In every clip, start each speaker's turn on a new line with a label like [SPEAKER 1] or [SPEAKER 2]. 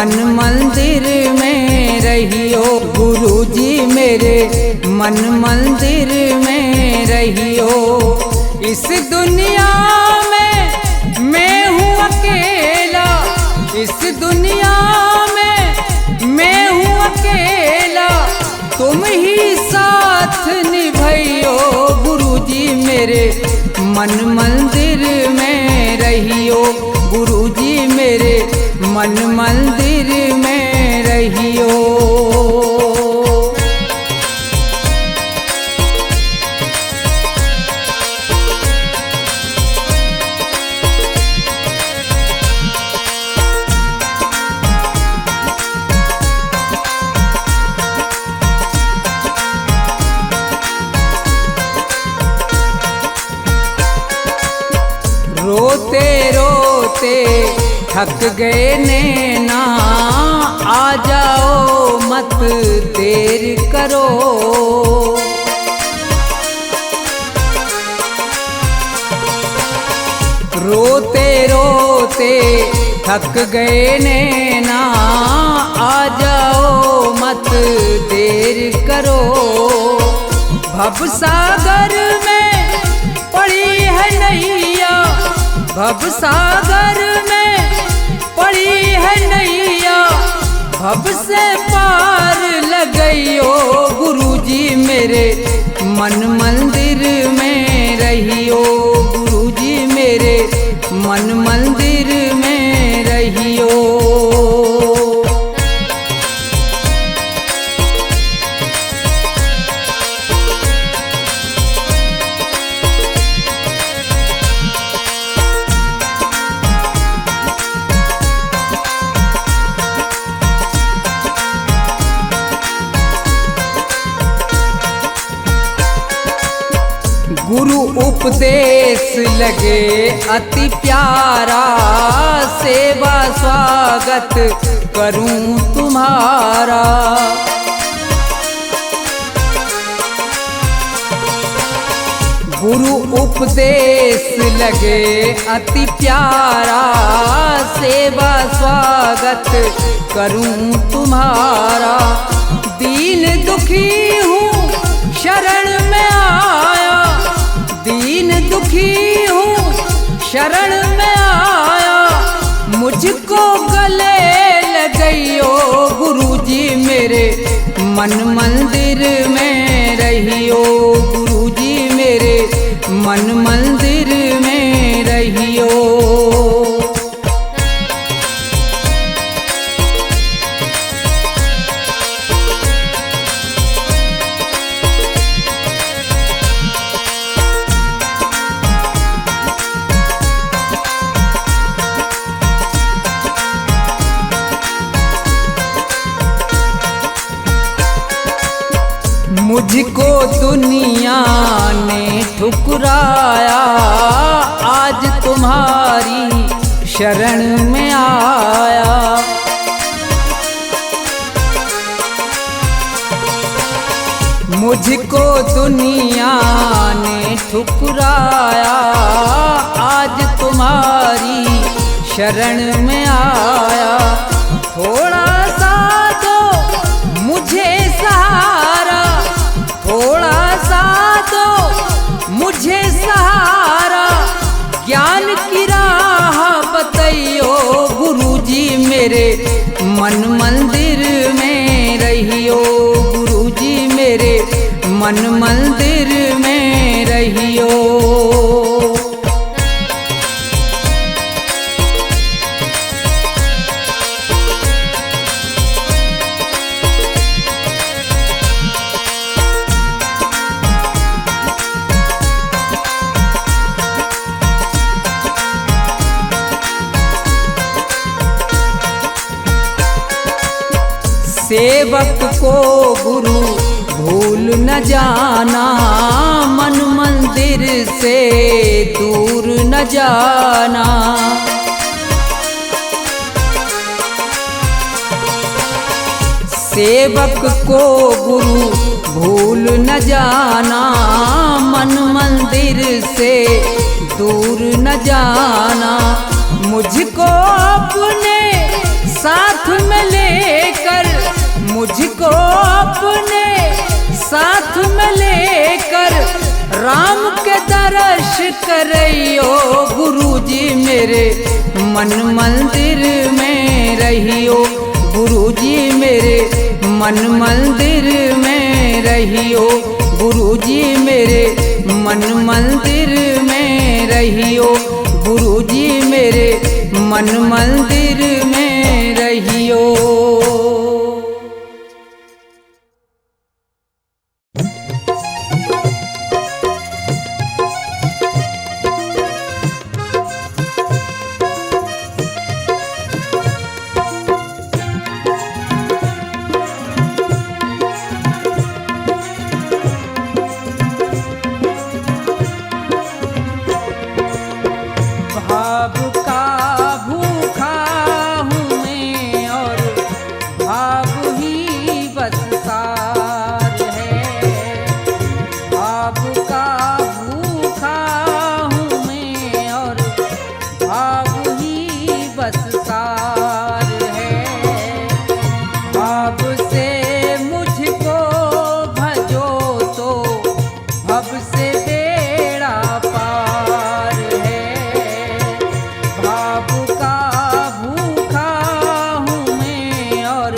[SPEAKER 1] मन मंदिर में रहियो। गुरुजी मेरे मन मंदिर में रहियो। इस दुनिया में मैं हूँ अकेला, इस दुनिया में मैं हूँ अकेला, तुम ही साथ निभाइयो। गुरुजी मेरे मन मंदिर में रहियो। गुरुजी मेरे मन मंदिर में रहियो। रोते रोते थक गए नैना, आ जाओ मत देर करो। रोते रोते थक गए नैना, आ जाओ मत देर करो। भवसागर में पड़ी है नैया, भवसागर में पड़ी है नैया, भव से पार लगइयो। गुरुजी मेरे मन मंदिर में रहियो। गुरुजी मेरे मन मंदिर में रहियो। गुरु उपदेश लगे अति प्यारा, सेवा स्वागत करूं तुम्हारा। गुरु उपदेश लगे अति प्यारा, सेवा स्वागत करूं तुम्हारा। दीन दुखी हूँ शरण में आया, दीन दुखी हूँ शरण में आया, मुझको गले लगइयो। गुरुजी मेरे मन मंदिर में रहियो। गुरुजी मेरे मन मंदिर में रहियो। मुझको दुनिया ने ठुकराया, आज तुम्हारी शरण में आया। मुझको दुनिया ने ठुकराया, आज तुम्हारी शरण में आया। थोड़ा सा दो मुझे सहारा, थोड़ा सा दो मुझे सहारा, ज्ञान की राह बताइयो। गुरुजी मेरे मन मंदिर में रहियो। गुरुजी मेरे मन मंदिर में रहियो। सेवक को गुरु भूल न जाना, मन मंदिर से दूर न जाना। सेवक को गुरु भूल न जाना, मन मंदिर से दूर न जाना। मुझको अपने साथ में लेकर मुझको अपने साथ में लेकर राम के दर्श करियो गुरुजी मेरे मन मंदिर में रहियो गुरुजी मेरे मन मंदिर में रहियो गुरुजी मेरे मन मंदिर में रहियो गुरुजी मेरे मन मंदिर में रहियो। भाव का भूखा हूँ मैं और भाव ही बस सार है। भाव का भूखा हूँ मैं और भाव ही बस सार है। भाव से मुझको भजो तो भव से बेड़ा पार है। भाव का भूखा हूँ मैं और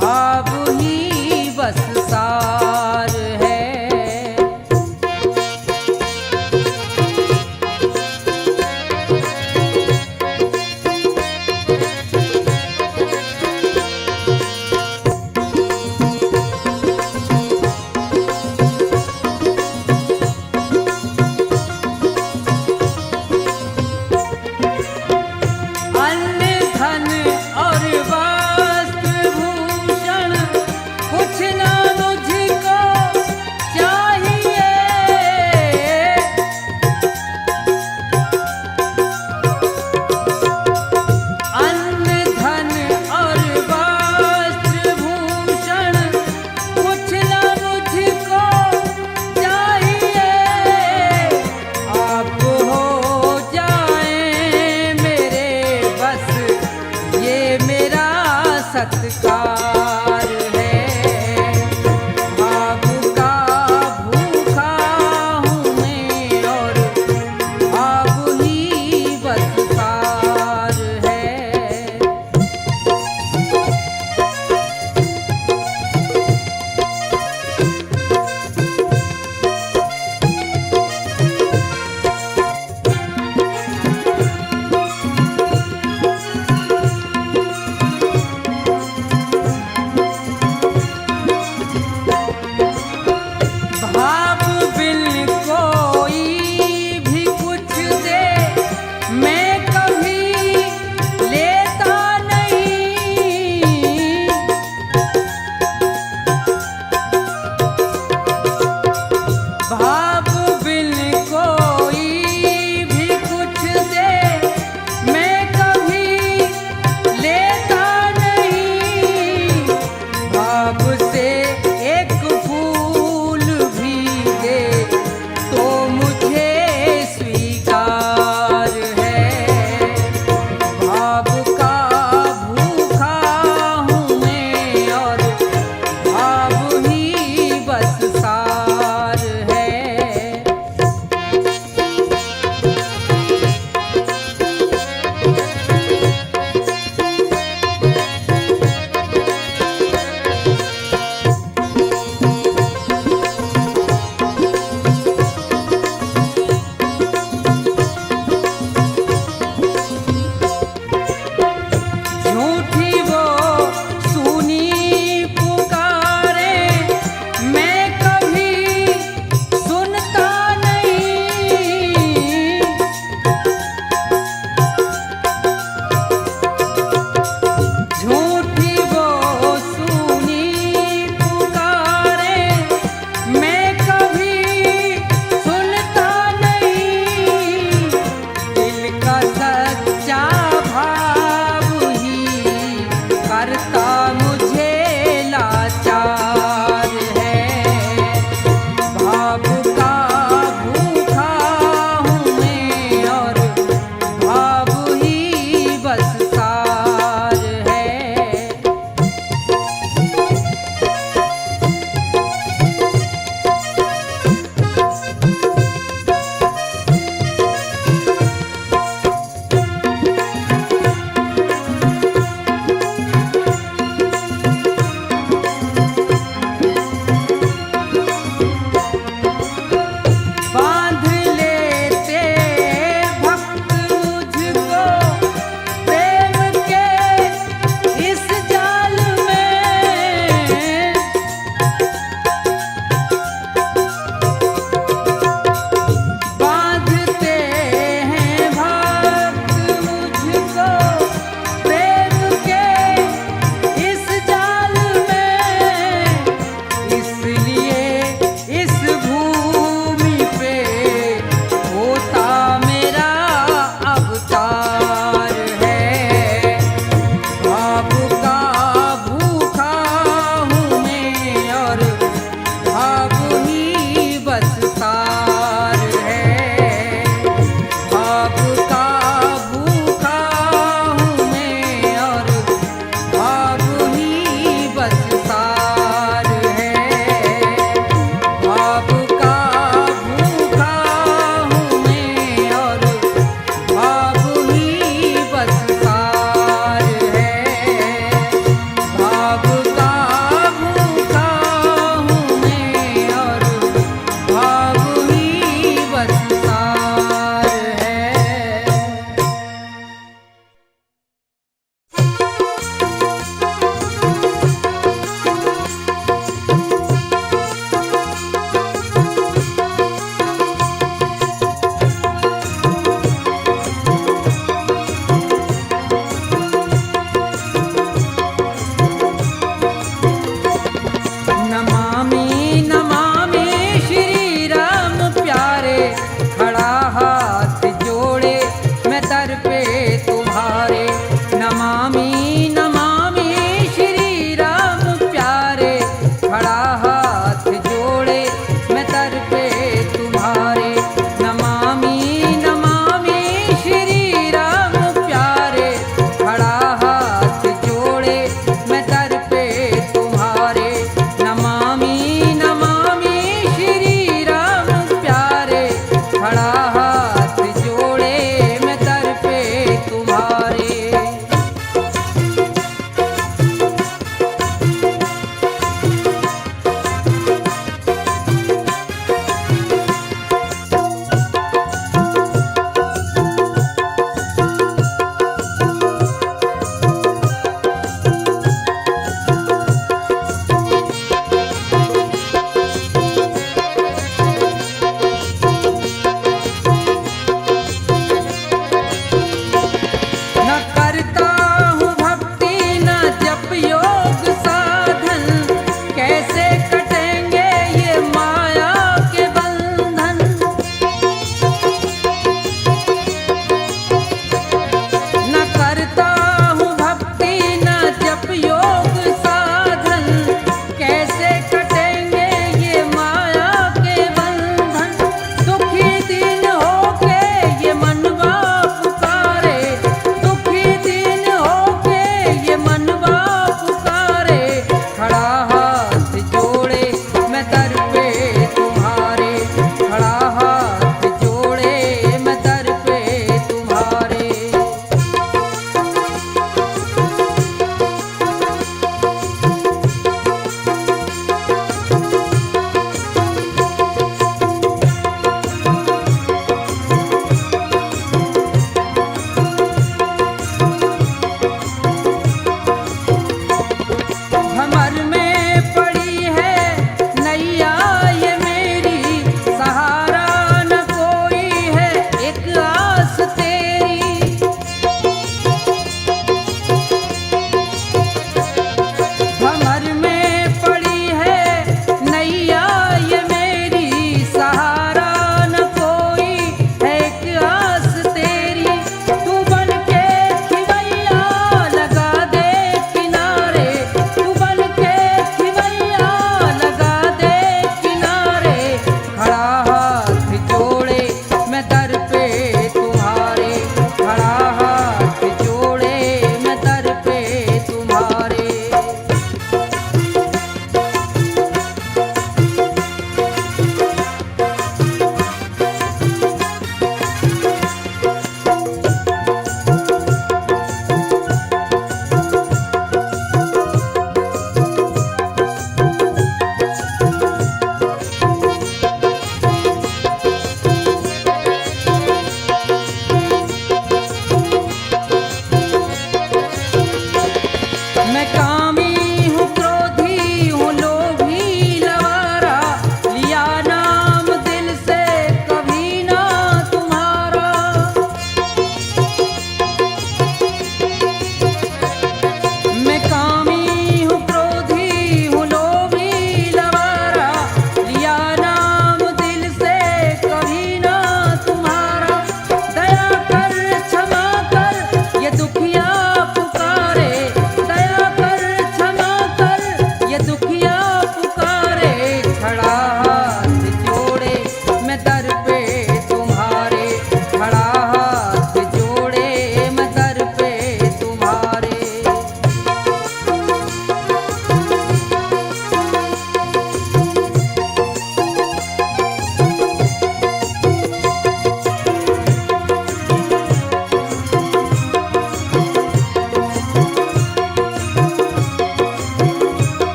[SPEAKER 1] भाव ही बस सार है। अन्न धन और वस्त्र भूषण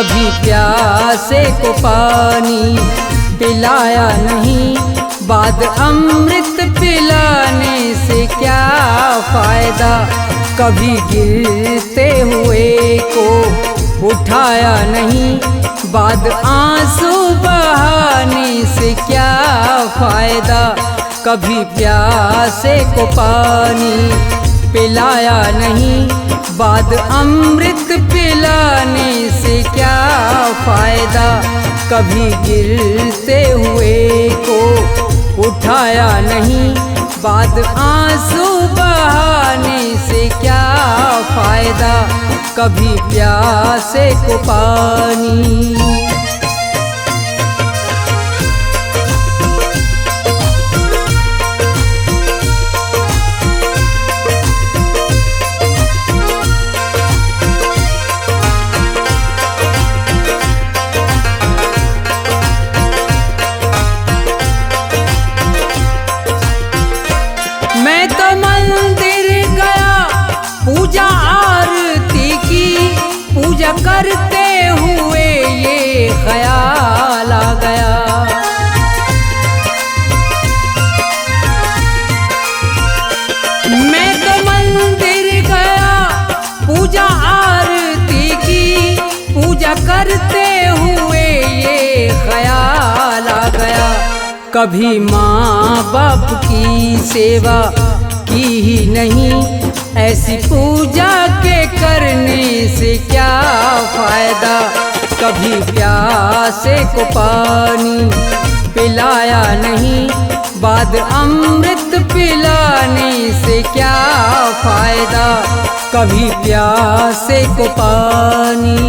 [SPEAKER 1] कभी प्यासे को पानी पिलाया नहीं, बाद अमृत पिलाने से क्या फायदा। कभी गिरते हुए को उठाया नहीं, बाद आंसू बहाने से क्या फायदा। कभी प्यासे को पानी पिलाया नहीं, बाद अमृत पिलाने से क्या फायदा। कभी गिरते हुए को उठाया नहीं, बाद आंसू बहाने से क्या फायदा। कभी प्यासे को पानी। मैं तो मंदिर गया पूजा आरती की, पूजा करते हुए ये ख्याल आ गया। मैं तो मंदिर गया पूजा आरती की, पूजा करते हुए ये ख्याल आ गया। कभी माँ बाप की सेवा की ही नहीं, ऐसी पूजा के करने से क्या फायदा। कभी प्यासे को पानी पिलाया नहीं, बाद अमृत पिलाने से क्या फायदा। कभी प्यासे को पानी।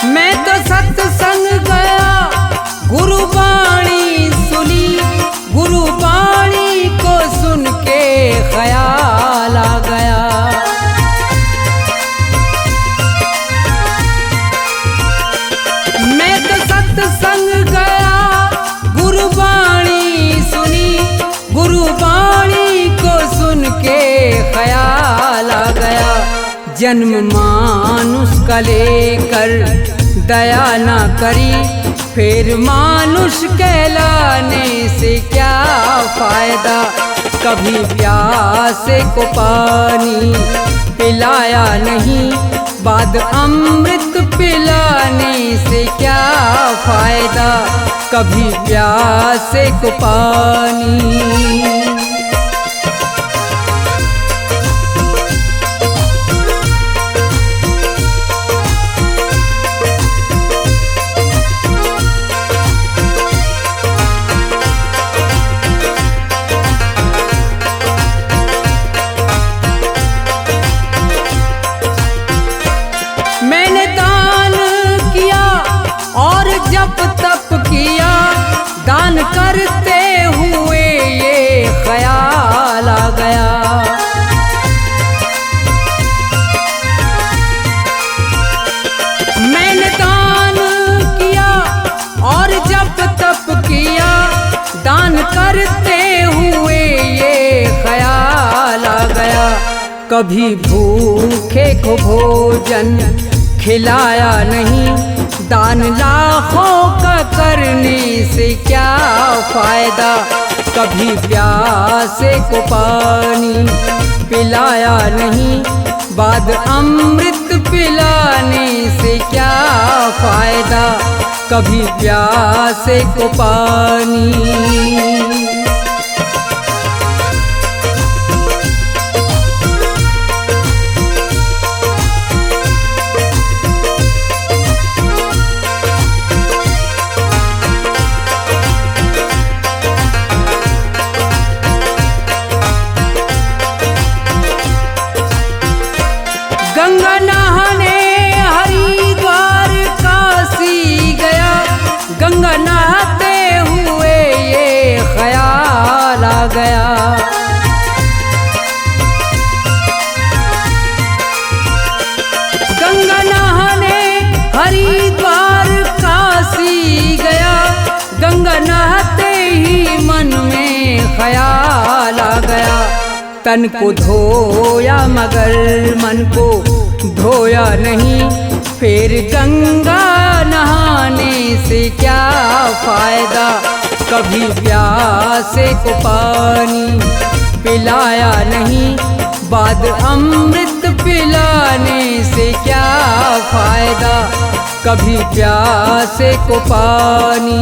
[SPEAKER 1] मैं तो सत्संग गया गुरुबाणी सुनी, गुरुबाणी को सुन के ख्याल आ गया। मैं तो सत्संग गया गुरुबाणी सुनी, गुरुबाणी को सुन के ख्याल आ गया। जन्म मानुष का लेकर दया ना करी, फिर मानुष कहलाने से क्या फायदा। कभी प्यासे को पानी पिलाया नहीं, बाद अमृत पिलाने से क्या फायदा। कभी प्यासे को पानी। मैंने दान किया और जप तप किया, दान करते हुए ये ख्याल आ गया। मैंने दान किया और जप तप किया, दान करते हुए ये ख्याल आ गया। कभी भूखे को भोजन खिलाया नहीं, दान लाखों का करने से क्या फायदा। कभी प्यासे को पानी पिलाया नहीं, बाद अमृत पिलाने से क्या फायदा। कभी प्यासे को पानी। गंगा नहाने हरिद्वार काशी गया, गंगा नहाते हुए ये ख्याल आ गया। तन को धोया मगर मन को धोया नहीं। फिर गंगा नहाने से क्या फायदा, कभी प्यासे को पानी पिलाया नहीं। बाद अमृत पिलाने से क्या फायदा, कभी प्यासे को पानी।